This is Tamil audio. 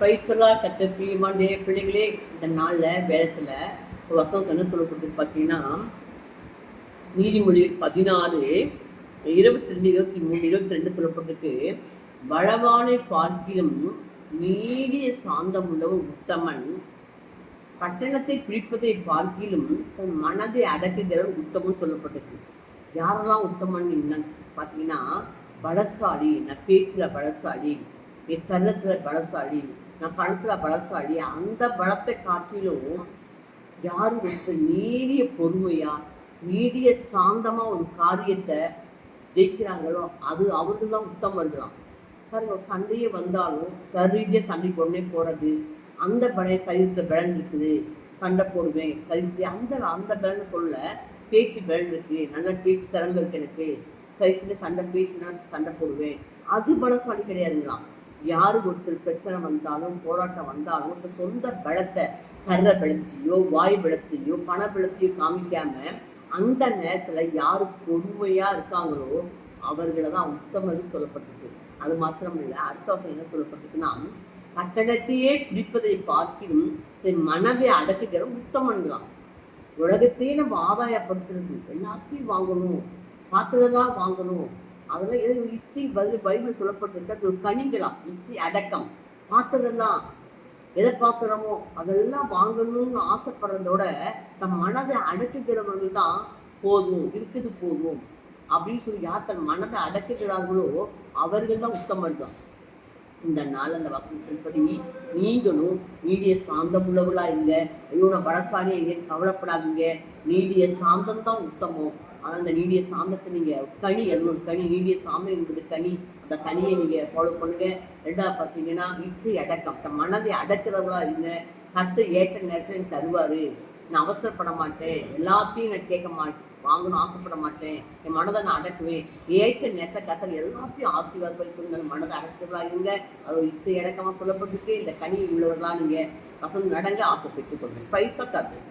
பைசலாக கற்ற பிரியமாண்டே பிள்ளைகளே, இந்த நாளில் வேதத்தில் ஒரு வசனம் என்ன சொல்லப்பட்டிருக்கு பார்த்தீங்கன்னா, நீதிமொழியில் 16 22 23 22 சொல்லப்பட்டிருக்கு. பலவானை பார்க்கிலும் நீடிய சாந்தம் உள்ளவன் உத்தமன், பட்டணத்தை பிடிப்பதை பார்க்கிலும் தன் மனதை அடக்குகிறவன் உத்தமன் சொல்லப்பட்டிருக்கு. யாரெல்லாம் உத்தமன் பார்த்தீங்கன்னா, பலசாலி, நான் பேச்சில் பலசாலி, என் சரீரத்தில் பலசாலி, நான் பணத்தில் பலசாலி, அந்த பலத்தை காட்டிலும் யார் ஒருத்தர் நீடிய பொறுமையா நீடிய சாந்தமா ஒரு காரியத்தை ஜெயிக்கிறாங்களோ அது அவர்கள் தான் உத்தமர்களாம். பாருங்க, சண்டையே வந்தாலும் சரீதியாக சண்டைக்கு உடனே போறது, அந்த சரீரத்தை பலன் இருக்குது, சண்டை போடுவேன் சரி, அந்த அந்த பலன் சொல்ல பேச்சு பலன் இருக்கு, நல்ல பேச்சு திறமை இருக்கு, எனக்கு சரிசில சண்டை பேச்சுனா சண்டை போடுவேன், அது பலசாலி கிடையாதுங்களாம். யாரு ஒருத்தர் பிரச்சனை வந்தாலும் போராட்டம் வந்தாலும் இந்த சொந்த பலத்தை சரீர பலத்தையோ வாய் பலத்தையோ பண பலத்தையோ காமிக்காம அந்த நேரத்துல யாரு பொறுமையா இருக்காங்களோ அவர்களை தான் உத்தமர்கள் சொல்லப்பட்டிருக்கு. அது மாத்திரம் இல்லை, அடுத்த வருஷம் என்ன சொல்லப்பட்டிருக்குன்னா, கட்டடத்தையே பிடிப்பதை பார்க்கிலும் மனதை அடக்குகிற உத்தமன்களாம். உலகத்தையே நம்ம ஆதாயப்படுத்துறது, எல்லாத்தையும் வாங்கணும், பார்த்ததெல்லாம் வாங்கணும், அதெல்லாம் எது இச்சை பதில் பைபிள் சொல்லப்பட்டிருக்க அது ஒரு கனிங்களாம். இச்சை அடக்கம், பார்த்ததெல்லாம் எதை பார்க்குறோமோ அதெல்லாம் வாங்கணும்னு ஆசைப்படுறதோட தன் மனதை அடக்குகிறவர்கள் தான் போதும் இருக்குது போதும் அப்படின்னு சொல்லி யார் தன் மனதை அடக்குகிறார்களோ அவர்கள் தான் உத்தமர்கள். இந்த நாள் அந்த வசனத்தின்படி நீங்களும் நீடிய சாந்தம் உள்ளவர்களா இருங்க. ஐயோ நான் பலசாலியா எங்கேயும் கவலைப்படாதீங்க, நீடிய சாந்தம் தான் உத்தமம். ஆனால் அந்த நீடிய சாந்தத்தை நீங்கள் கனி, ஒரு கனி, நீடிய சாந்தம் என்பது கனி, அந்த கனியை நீங்கள் ஃபாலோ பண்ணுங்க. ரெண்டாவது பார்த்தீங்கன்னா இச்சை அடக்கம், தன் மனதை அடக்கிறவங்களா இருங்க. கர்த்தர் ஏற்ற நேரத்தில் தருவார். நான் அவசரப்பட மாட்டேன், எல்லாத்தையும் நான் கேட்க மாட்டேன், வாங்கணும் ஆசைப்பட மாட்டேன், என் மனதை நான் அடக்குவேன். ஏற்ற நேரத்தை கர்த்தர் எல்லாத்தையும் ஆசீர்வாதப்படுத்தி மனதை அடக்கிறவங்களா இருங்க. அது ஒரு இச்சை அடக்கமாக சொல்லப்பட்டிருக்கு. இந்த கனி உள்ளவர்களா நீங்கள் வசந்து நடங்க, ஆசை பெற்றுக் கொள்வேன். பைசா கார்டு.